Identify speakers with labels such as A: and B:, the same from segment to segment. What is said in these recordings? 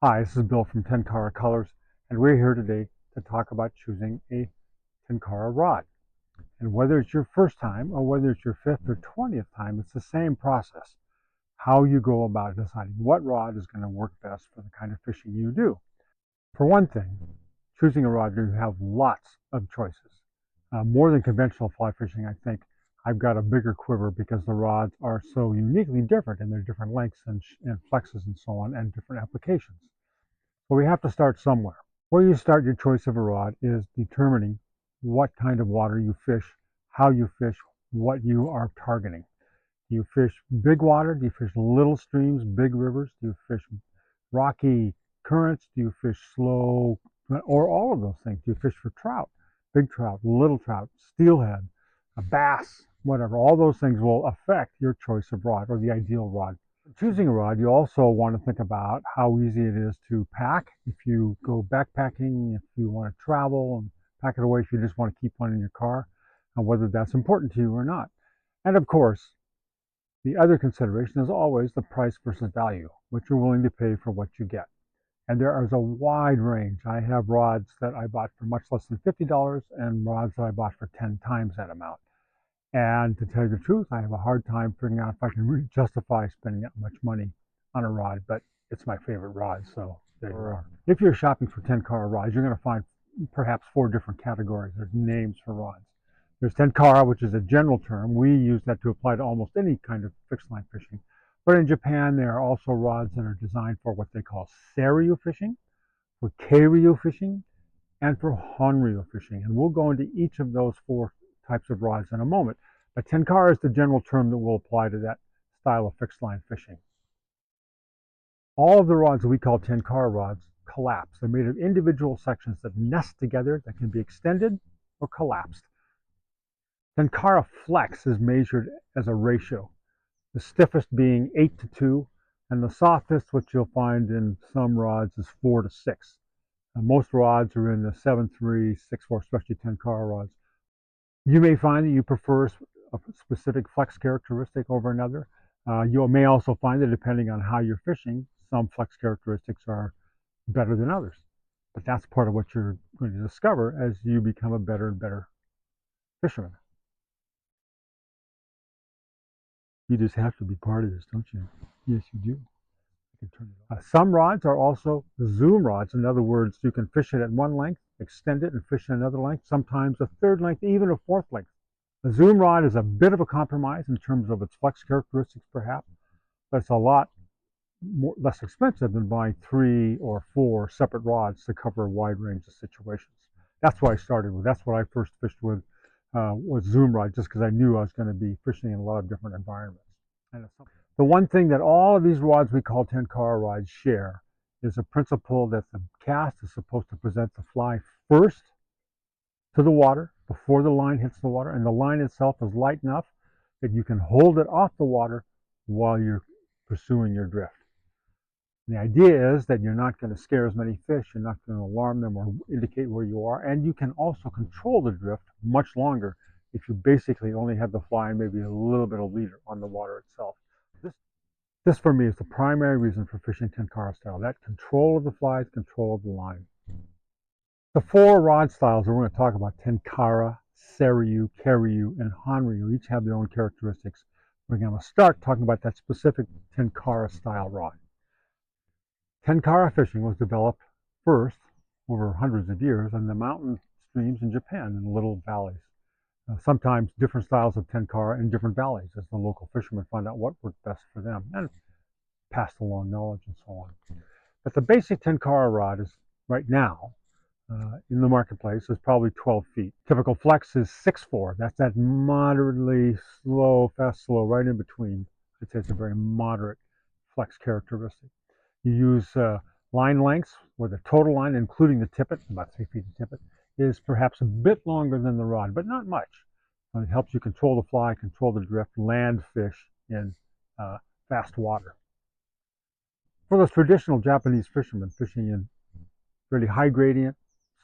A: Hi, this is Bill from Tenkara Colors, and we're here today to talk about choosing a Tenkara rod. And whether it's your first time or whether it's your fifth or 20th time, it's the same process. How you go about deciding what rod is going to work best for the kind of fishing you do. For one thing, choosing a rod, you have lots of choices. More than conventional fly fishing, I think I've got a bigger quiver because the rods are so uniquely different in their different lengths and flexes and so on, and different applications. So we have to start somewhere. Where you start your choice of a rod is determining what kind of water you fish, how you fish, what you are targeting. Do you fish big water? Do you fish little streams, big rivers? Do you fish rocky currents? Do you fish slow, or all of those things? Do you fish for trout, big trout, little trout, steelhead, a bass, whatever? All those things will affect your choice of rod or the ideal rod. Choosing a rod, you also want to think about how easy it is to pack. If you go backpacking, if you want to travel and pack it away, if you just want to keep one in your car, and whether that's important to you or not. And of course, the other consideration is always the price versus value, what you're willing to pay for what you get. And there is a wide range. I have rods that I bought for much less than $50 and rods that I bought for 10 times that amount. And to tell you the truth, I have a hard time figuring out if I can really justify spending that much money on a rod, but it's my favorite rod, so there you are. If you're shopping for Tenkara rods, you're going to find perhaps four different categories. There's names for rods. There's Tenkara, which is a general term. We use that to apply to almost any kind of fixed line fishing. But in Japan, there are also rods that are designed for what they call Seiryu fishing, for Keiryu fishing, and for Honryu fishing. And we'll go into each of those four types of rods in a moment. But Tenkara is the general term that will apply to that style of fixed line fishing. All of the rods that we call Tenkara rods collapse. They're made of individual sections that nest together that can be extended or collapsed. Tenkara flex is measured as a ratio, the stiffest being 8 to 2, and the softest, which you'll find in some rods, is 4 to 6. Most rods are in the 7.3, 6.4, especially Tenkara rods. You may find that you prefer a specific flex characteristic over another. You may also find that depending on how you're fishing, some flex characteristics are better than others. But that's part of what you're going to discover as you become a better and better fisherman. You just have to be part of this, don't you? Yes, you do. Some rods are also zoom rods. In other words, you can fish it at one length, extend it, and fish it another length, sometimes a third length, even a fourth length. A zoom rod is a bit of a compromise in terms of its flex characteristics, perhaps, but it's a lot less expensive than buying 3 or 4 separate rods to cover a wide range of situations. That's what I started with. That's what I first fished with zoom rod, just because I knew I was going to be fishing in a lot of different environments. And the one thing that all of these rods we call Tenkara rods share is a principle that the cast is supposed to present the fly first to the water before the line hits the water, and the line itself is light enough that you can hold it off the water while you're pursuing your drift. And the idea is that you're not going to scare as many fish, you're not going to alarm them or indicate where you are, and you can also control the drift much longer if you basically only have the fly and maybe a little bit of leader on the water itself. This for me is the primary reason for fishing Tenkara style, that control of the flies, control of the line. The four rod styles that we're going to talk about, Tenkara, Seiryu, Keiryu, and Honryu, each have their own characteristics. We're going to start talking about that specific Tenkara style rod. Tenkara fishing was developed first over hundreds of years in the mountain streams in Japan in little valleys. Sometimes different styles of Tenkara in different valleys as the local fishermen find out what worked best for them and passed along knowledge and so on. But the basic Tenkara rod is right now in the marketplace is probably 12 feet. Typical flex is 6.4. That's that moderately slow, fast, slow, right in between. I'd say it's a very moderate flex characteristic. You use line lengths where the total line, including the tippet, about 3 feet of tippet, is perhaps a bit longer than the rod, but not much. It helps you control the fly, control the drift, land fish in fast water. For those traditional Japanese fishermen fishing in really high gradient,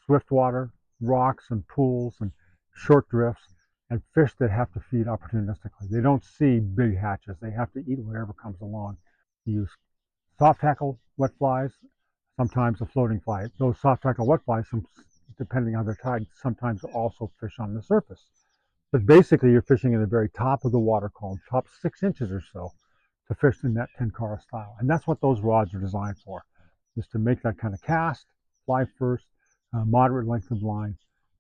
A: swift water, rocks and pools and short drifts, and fish that have to feed opportunistically. They don't see big hatches. They have to eat whatever comes along. You use soft tackle wet flies, sometimes a floating fly. Those soft tackle wet flies, depending on their tide, sometimes also fish on the surface. But basically, you're fishing in the very top of the water column, top 6 inches or so, to fish in that Tenkara style. And that's what those rods are designed for, is to make that kind of cast, fly first, moderate length of line,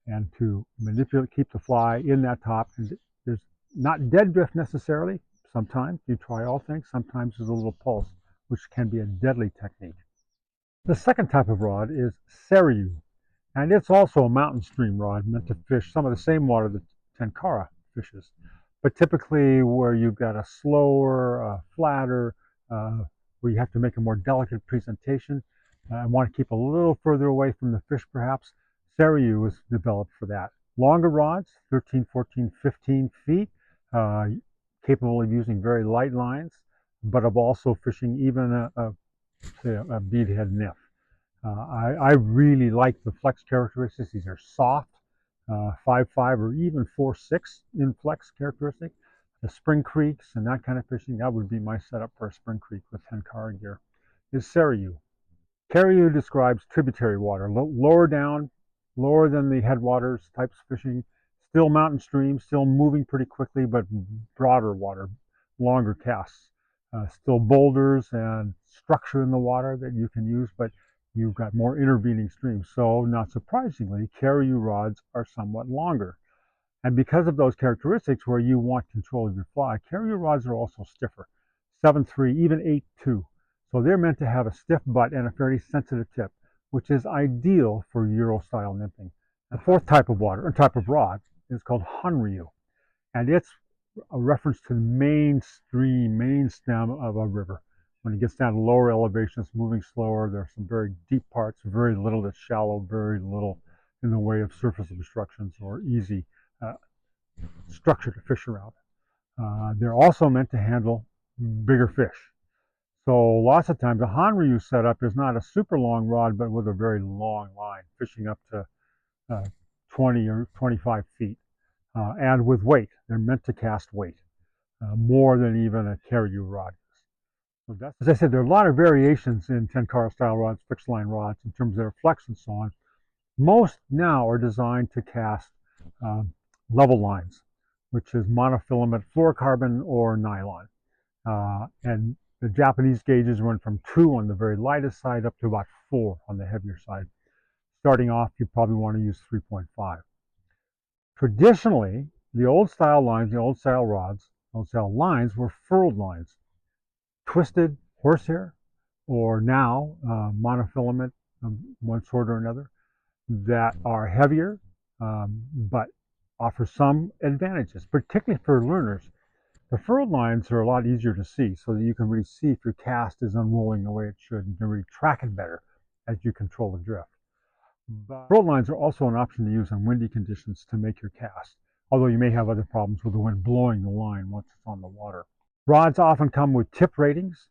A: and to manipulate, keep the fly in that top. And there's not dead drift necessarily. Sometimes you try all things. Sometimes there's a little pulse, which can be a deadly technique. The second type of rod is Seiryu, and it's also a mountain stream rod meant to fish some of the same water that Tenkara fishes, but typically where you've got a slower, flatter, where you have to make a more delicate presentation and want to keep a little further away from the fish perhaps. Seiryu was developed for that. Longer rods, 13, 14, 15 feet, capable of using very light lines, but of also fishing even a beadhead nymph. I really like the flex characteristics. These are soft, 5.5 or even 4.6 in flex characteristic. The spring creeks and that kind of fishing, that would be my setup for a spring creek with Tenkara gear, is Seiryu. Keiryu describes tributary water, lower down, lower than the headwaters types of fishing, still mountain streams, still moving pretty quickly, but broader water, longer casts. Still boulders and structure in the water that you can use, but you've got more intervening streams. So, not surprisingly, Keiryu rods are somewhat longer. And because of those characteristics where you want control of your fly, Keiryu rods are also stiffer, 7.3, even 8.2. So they're meant to have a stiff butt and a fairly sensitive tip, which is ideal for Euro-style nymphing. The fourth type of rod is called Honryu, and it's a reference to the main stem of a river. When it gets down to lower elevations, moving slower, there's some very deep parts, very little that's shallow, very little in the way of surface obstructions or easy structure to fish around. They're also meant to handle bigger fish. So lots of times a Honryu setup is not a super long rod, but with a very long line, fishing up to 20 or 25 feet. And with weight, they're meant to cast weight, more than even a Keiryu rod. So that's, as I said, there are a lot of variations in Tenkara style rods, fixed line rods, in terms of their flex and so on. Most now are designed to cast level lines, which is monofilament fluorocarbon or nylon. And the Japanese gauges run from 2 on the very lightest side up to about 4 on the heavier side. Starting off, you probably want to use 3.5. Traditionally, the old style lines, the old style rods, old style lines were furled lines, twisted horsehair, or now monofilament of one sort or another, that are heavier, but offer some advantages, particularly for learners. The furled lines are a lot easier to see, so that you can really see if your cast is unrolling the way it should. You can really track it better as you control the drift. But furled lines are also an option to use in windy conditions to make your cast, although you may have other problems with the wind blowing the line once it's on the water. Rods often come with tip ratings,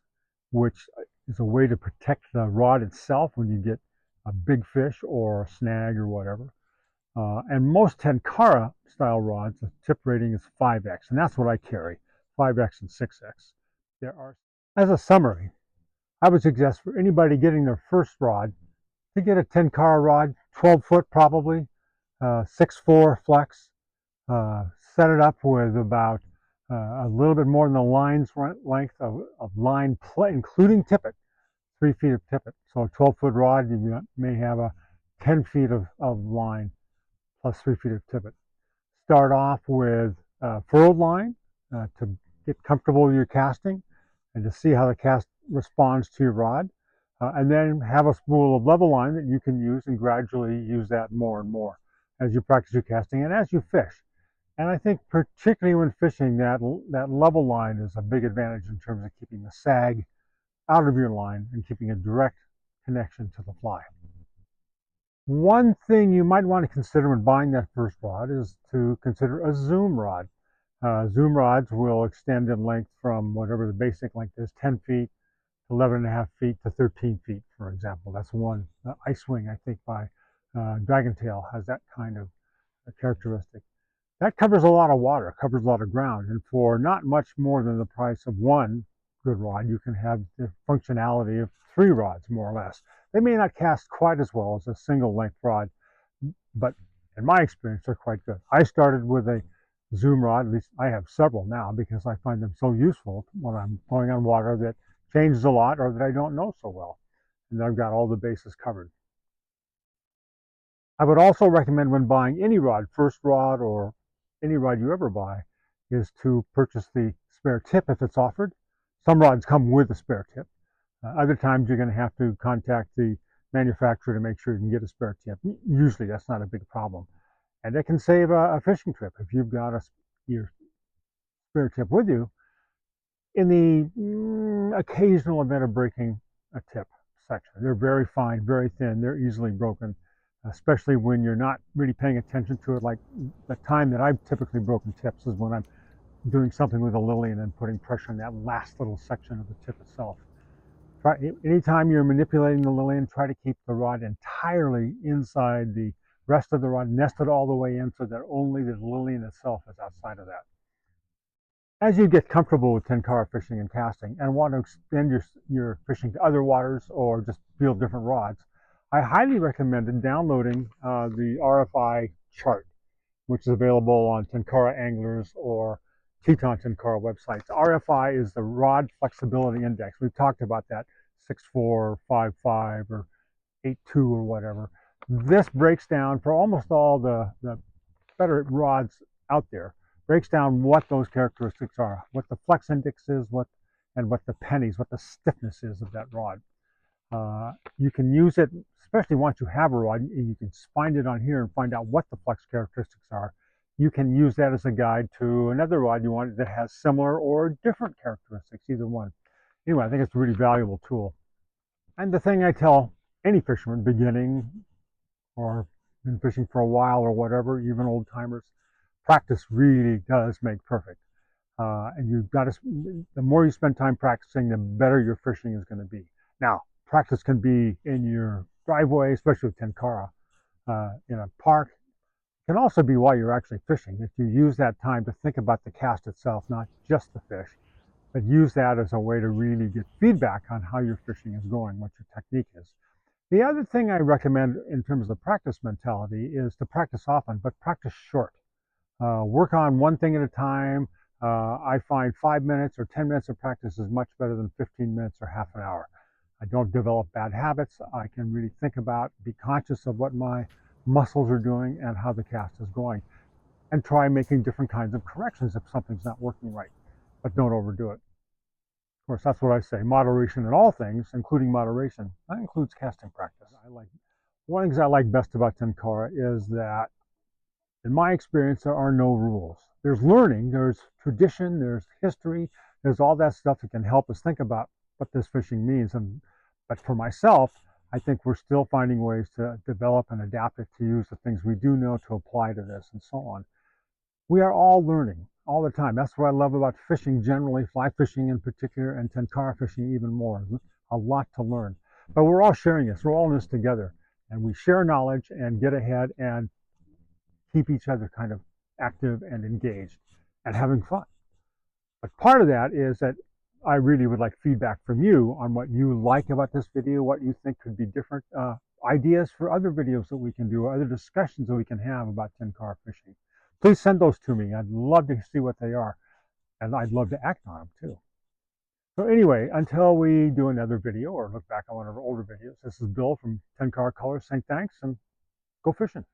A: which is a way to protect the rod itself when you get a big fish or a snag or whatever. And most Tenkara style rods, the tip rating is 5x, and that's what I carry, 5x and 6x. As a summary, I would suggest for anybody getting their first rod to get a Tenkara rod, 12 foot probably, 6.4 flex, set it up with about a little bit more than the line's length of line, including tippet, 3 feet of tippet. So a 12-foot rod, you may have a 10 feet of line plus 3 feet of tippet. Start off with furled line to get comfortable with your casting and to see how the cast responds to your rod. And then have a spool of level line that you can use and gradually use that more and more as you practice your casting and as you fish. And I think particularly when fishing, that level line is a big advantage in terms of keeping the sag out of your line and keeping a direct connection to the fly. One thing you might want to consider when buying that first rod is to consider a zoom rod. Zoom rods will extend in length from whatever the basic length is, 10 feet, 11.5 feet to 13 feet, for example. That's one. Ice Wing, I think, by Dragontail has that kind of characteristic. That covers a lot of water, covers a lot of ground, and for not much more than the price of one good rod, you can have the functionality of 3 rods, more or less. They may not cast quite as well as a single length rod, but in my experience, they're quite good. I started with a zoom rod. At least I have several now because I find them so useful when I'm going on water that changes a lot or that I don't know so well. And I've got all the bases covered. I would also recommend when buying any rod, first rod or any rod you ever buy, is to purchase the spare tip if it's offered. Some rods come with a spare tip. Other times you're going to have to contact the manufacturer to make sure you can get a spare tip. Usually that's not a big problem. And it can save a fishing trip if you've got your spare tip with you in the occasional event of breaking a tip section. They're very fine, very thin, they're easily broken, especially when you're not really paying attention to it. Like the time that I've typically broken tips is when I'm doing something with a lily and then putting pressure on that last little section of the tip itself. Anytime you're manipulating the lily, try to keep the rod entirely inside the rest of the rod, nested all the way in so that only the lily itself is outside of that. As you get comfortable with tenkara fishing and casting and want to extend your fishing to other waters or just feel different rods, I highly recommend downloading the RFI chart, which is available on Tenkara Anglers or Teton Tenkara websites. RFI is the Rod Flexibility Index. We've talked about that 6.4, 5.5, or 8.2 or whatever. This breaks down for almost all the better rods out there, breaks down what those characteristics are, what the flex index is, what the pennies, what the stiffness is of that rod. You can use it, especially once you have a rod, and you can find it on here and find out what the flex characteristics are. You can use that as a guide to another rod you want that has similar or different characteristics, either one. Anyway, I think it's a really valuable tool. And the thing I tell any fisherman beginning or been fishing for a while or whatever, even old timers, practice really does make perfect. And you've got to, the more you spend time practicing, the better your fishing is going to be. Now, practice can be in your driveway, especially with tenkara, in a park. It can also be while you're actually fishing. If you use that time to think about the cast itself, not just the fish, but use that as a way to really get feedback on how your fishing is going, what your technique is. The other thing I recommend in terms of practice mentality is to practice often, but practice short. Work on one thing at a time. I find 5 minutes or 10 minutes of practice is much better than 15 minutes or half an hour. I don't develop bad habits. I can really think about, be conscious of what my muscles are doing and how the cast is going, and try making different kinds of corrections if something's not working right, but don't overdo it. Of course, that's what I say, moderation in all things, including moderation. That includes casting practice. One of the things I like best about tenkara is that, in my experience, there are no rules. There's learning, there's tradition, there's history, there's all that stuff that can help us think about what this fishing means. But for myself, I think we're still finding ways to develop and adapt it to use the things we do know to apply to this and so on. We are all learning all the time. That's what I love about fishing generally, fly fishing in particular, and tenkara fishing even more. A lot to learn. But we're all sharing this. We're all in this together. And we share knowledge and get ahead and keep each other kind of active and engaged and having fun. But part of that is that I really would like feedback from you on what you like about this video, what you think could be different, ideas for other videos that we can do, or other discussions that we can have about tenkara fishing. Please send those to me. I'd love to see what they are, and I'd love to act on them too. So anyway, until we do another video or look back on one of our older videos, this is Bill from Tenkara Colors saying thanks and go fishing.